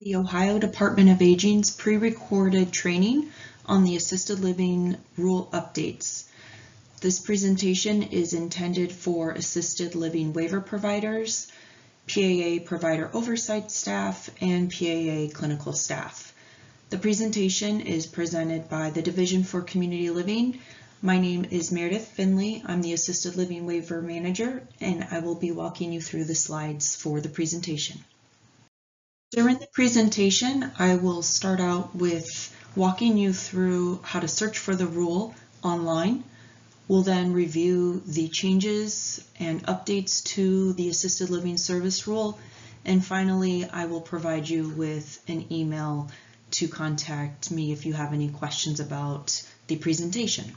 The Ohio Department of Aging's pre-recorded training on the assisted living rule updates. This presentation is intended for assisted living waiver providers, PAA provider oversight staff, and PAA clinical staff. The presentation is presented by the Division for Community Living. My name is Meredith Finley. I'm the Assisted Living Waiver Manager, and I will be walking you through the slides for the presentation. During the presentation, I will start out with walking you through how to search for the rule online. We'll then review the changes and updates to the assisted living service rule. And finally, I will provide you with an email to contact me if you have any questions about the presentation.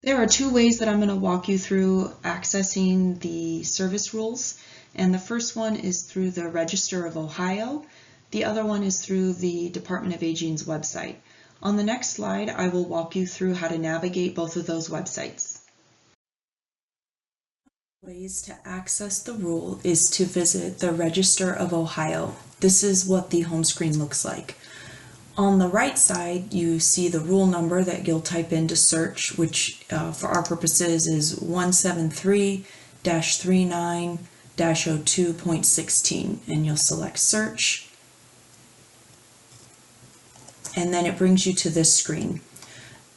There are two ways that I'm going to walk you through accessing the service rules. And the first one is through the Register of Ohio. The other one is through the Department of Aging's website. On the next slide, I will walk you through how to navigate both of those websites. Ways to access the rule is to visit the Register of Ohio. This is what the home screen looks like. On the right side, you see the rule number that you'll type in to search, which for our purposes is 173-39-02.16, and you'll select search. And then it brings you to this screen.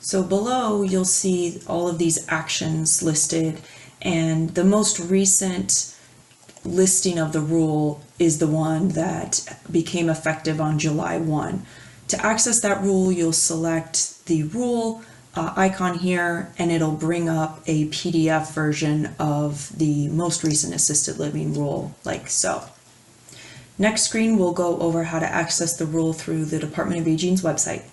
So below, you'll see all of these actions listed, and the most recent listing of the rule is the one that became effective on July 1. To access that rule, you'll select the rule icon here, and it'll bring up a PDF version of the most recent assisted living rule, like so. Next screen, we'll go over how to access the rule through the Department of Aging's website.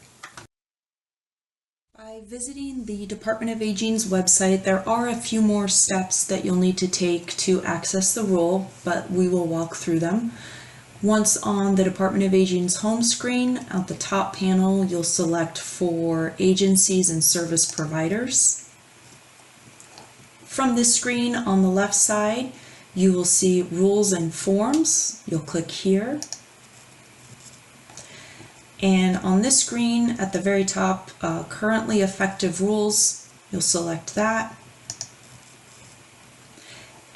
By visiting the Department of Aging's website, there are a few more steps that you'll need to take to access the rule, but we will walk through them. Once on the Department of Aging's home screen, at the top panel, you'll select for agencies and service providers. From this screen on the left side, you will see rules and forms. You'll click here. And on this screen at the very top, currently effective rules, you'll select that.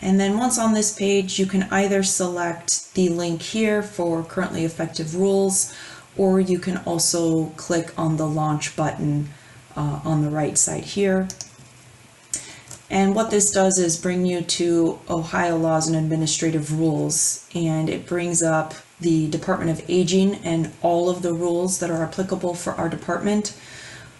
And then once on this page, you can either select the link here for currently effective rules, or you can also click on the launch button on the right side here. And what this does is bring you to Ohio Laws and Administrative Rules, and it brings up the Department of Aging and all of the rules that are applicable for our department.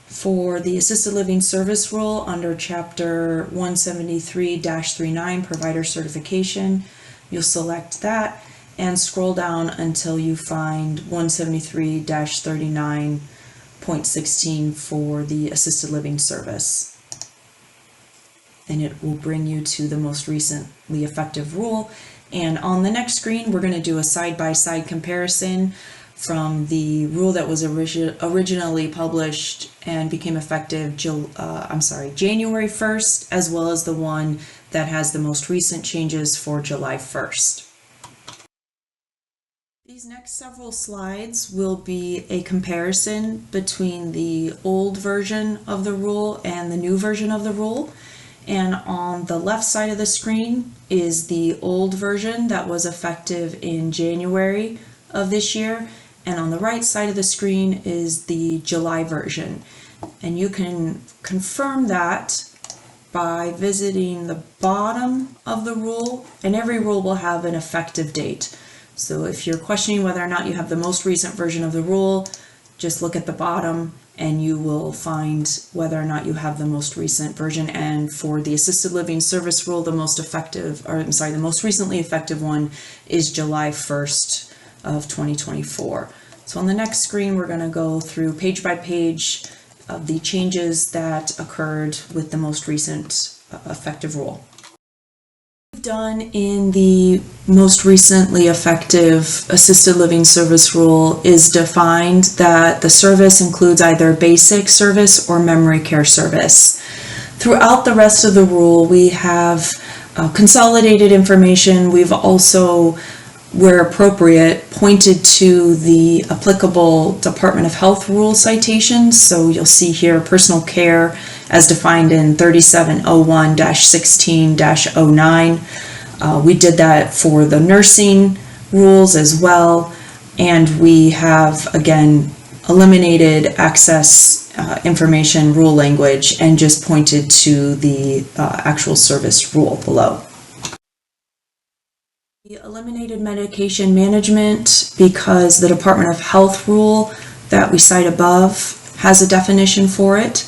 For the Assisted Living Service Rule under Chapter 173-39 Provider Certification, you'll select that and scroll down until you find 173-39.16 for the Assisted Living Service. And it will bring you to the most recently effective rule. And on the next screen, we're going to do a side-by-side comparison from the rule that was originally published and became effective January 1st, as well as the one that has the most recent changes for July 1st. These next several slides will be a comparison between the old version of the rule and the new version of the rule. And on the left side of the screen is the old version that was effective in January of this year. And on the right side of the screen is the July version. And you can confirm that by visiting the bottom of the rule, and every rule will have an effective date. So if you're questioning whether or not you have the most recent version of the rule, just look at the bottom and you will find whether or not you have the most recent version. And for the assisted living service rule, the most recently effective one is July 1st of 2024. So on the next screen, we're going to go through page by page of the changes that occurred with the most recent effective rule. What we've done in the most recently effective assisted living service rule is defined that the service includes either basic service or memory care service. Throughout the rest of the rule, we have consolidated information. We've also where appropriate, pointed to the applicable Department of Health rule citations. So you'll see here personal care as defined in 3701-16-09. We did that for the nursing rules as well, and we have again eliminated access information rule language and just pointed to the actual service rule below. We eliminated medication management because the Department of Health rule that we cite above has a definition for it.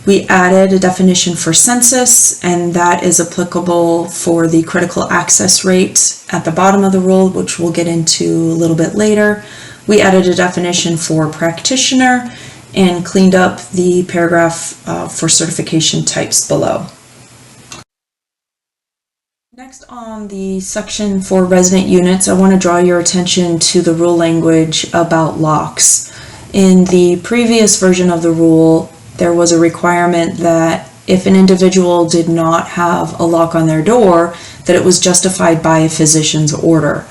We added a definition for census, and that is applicable for the critical access rate at the bottom of the rule, which we'll get into a little bit later. We added a definition for practitioner and cleaned up the paragraph for certification types below. Next, on the section for resident units, I want to draw your attention to the rule language about locks. In the previous version of the rule, there was a requirement that if an individual did not have a lock on their door, that it was justified by a physician's order.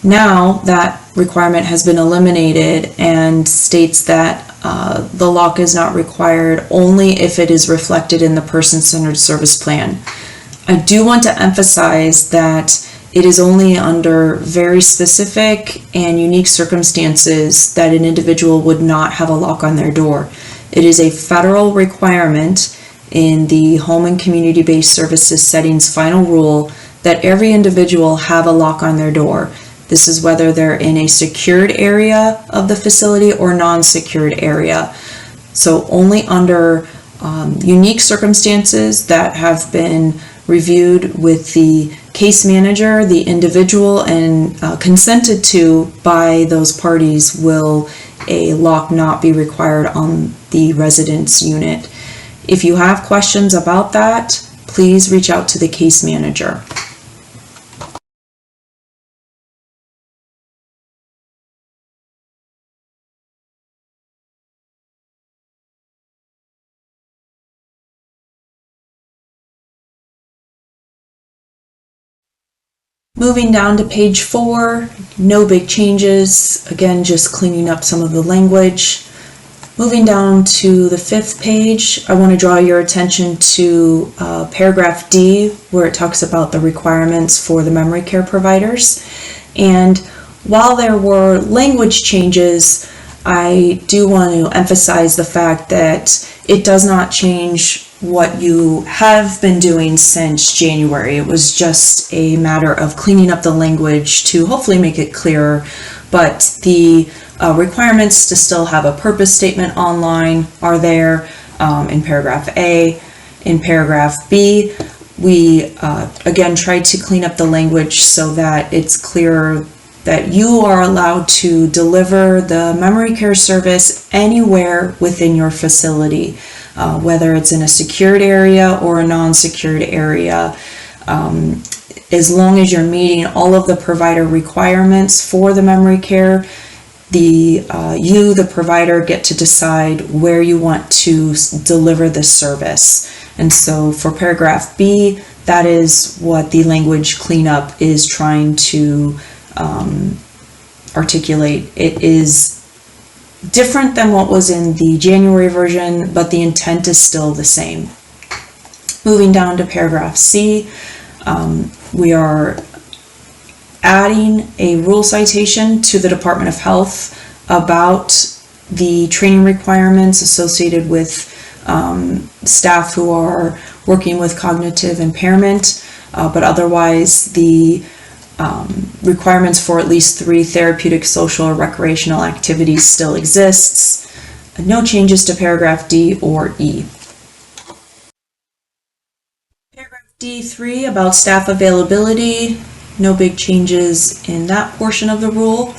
Now that requirement has been eliminated and states that the lock is not required only if it is reflected in the person-centered service plan. I do want to emphasize that it is only under very specific and unique circumstances that an individual would not have a lock on their door. It is a federal requirement in the Home and Community-Based Services Settings Final Rule that every individual have a lock on their door. This is whether they're in a secured area of the facility or non-secured area. So only under unique circumstances that have been reviewed with the case manager, the individual, and consented to by those parties will a lock not be required on the residence unit. If you have questions about that, please reach out to the case manager. Moving down to page 4, no big changes, again just cleaning up some of the language. Moving down to the 5th page, I want to draw your attention to paragraph D, where it talks about the requirements for the memory care providers. And while there were language changes, I do want to emphasize the fact that it does not change what you have been doing since January. It was just a matter of cleaning up the language to hopefully make it clearer, but the requirements to still have a purpose statement online are there in paragraph A. In paragraph B, we again tried to clean up the language so that it's clearer that you are allowed to deliver the memory care service anywhere within your facility, whether it's in a secured area or a non-secured area, as long as you're meeting all of the provider requirements for the memory care. The provider, get to decide where you want to deliver the service. And so for paragraph B, that is what the language cleanup is trying to articulate. It is different than what was in the January version, but the intent is still the same. Moving down to paragraph C, we are adding a rule citation to the Department of Health about the training requirements associated with staff who are working with cognitive impairment, but otherwise the requirements for at least 3 therapeutic, social, or recreational activities still exists. No changes to paragraph D or E. Paragraph D3 about staff availability. No big changes in that portion of the rule.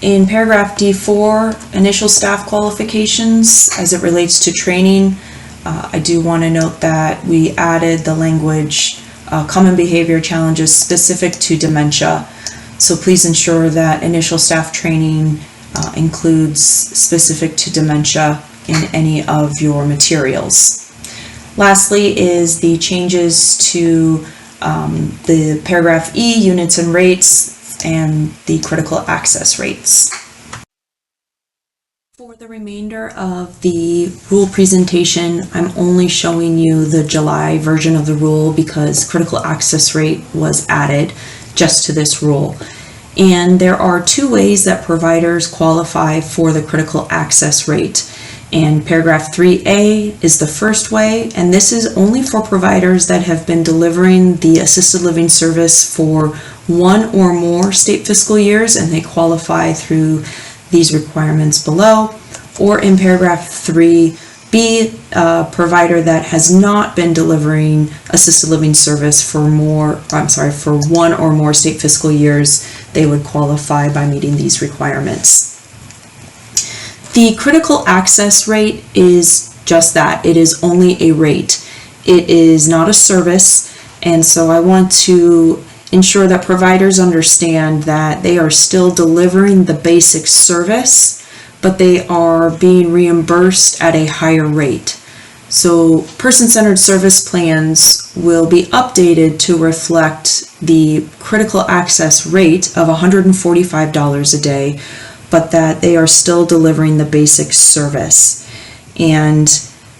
In paragraph D4, initial staff qualifications as it relates to training, I do want to note that we added the language common behavior challenges specific to dementia. So please ensure that initial staff training includes specific to dementia in any of your materials. Lastly is the changes to the paragraph E, units and rates, and the critical access rates. For the remainder of the rule presentation, I'm only showing you the July version of the rule because critical access rate was added just to this rule. And there are two ways that providers qualify for the critical access rate. And paragraph 3A is the first way, and this is only for providers that have been delivering the assisted living service for 1 or more state fiscal years, and they qualify through these requirements below. Or in paragraph 3B, a provider that has not been delivering assisted living service for 1 or more state fiscal years, they would qualify by meeting these requirements. The critical access rate is just that. It is only a rate. It is not a service, and so I want to ensure that providers understand that they are still delivering the basic service, but they are being reimbursed at a higher rate. So person-centered service plans will be updated to reflect the critical access rate of $145 a day, but that they are still delivering the basic service. And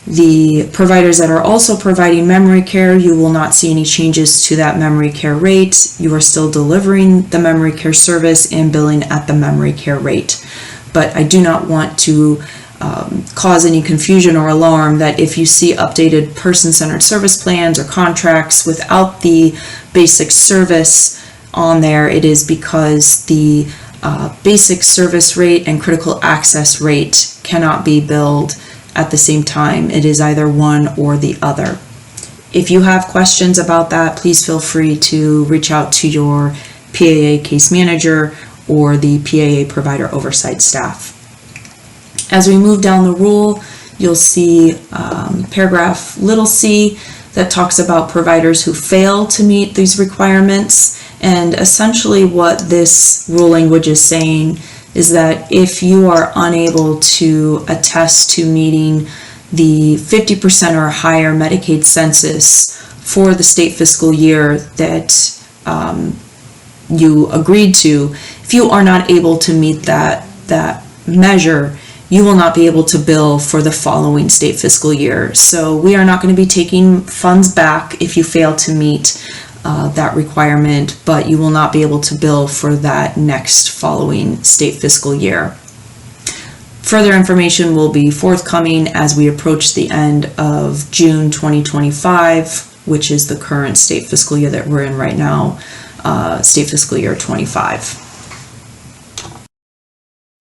the providers that are also providing memory care, you will not see any changes to that memory care rate. You are still delivering the memory care service and billing at the memory care rate. But I do not want to cause any confusion or alarm that if you see updated person-centered service plans or contracts without the basic service on there, it is because the basic service rate and critical access rate cannot be billed at the same time. It is either one or the other. If you have questions about that, please feel free to reach out to your PAA case manager or the PAA provider oversight staff. As we move down the rule, you'll see paragraph little c that talks about providers who fail to meet these requirements. And essentially what this rule language is saying is that if you are unable to attest to meeting the 50% or higher Medicaid census for the state fiscal year that you agreed to, if you are not able to meet that measure, you will not be able to bill for the following state fiscal year. So we are not going to be taking funds back if you fail to meet that requirement, but you will not be able to bill for that next following state fiscal year. Further information will be forthcoming as we approach the end of June 2025, which is the current state fiscal year that we're in right now, state fiscal year 25.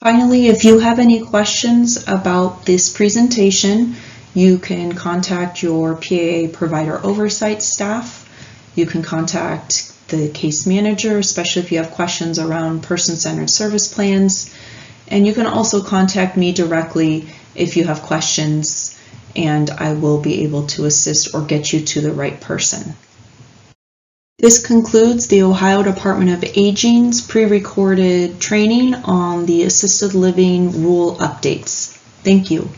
Finally, if you have any questions about this presentation, you can contact your PAA provider oversight staff. You can contact the case manager, especially if you have questions around person-centered service plans. And you can also contact me directly if you have questions, and I will be able to assist or get you to the right person. This concludes the Ohio Department of Aging's pre-recorded training on the assisted living rule updates. Thank you.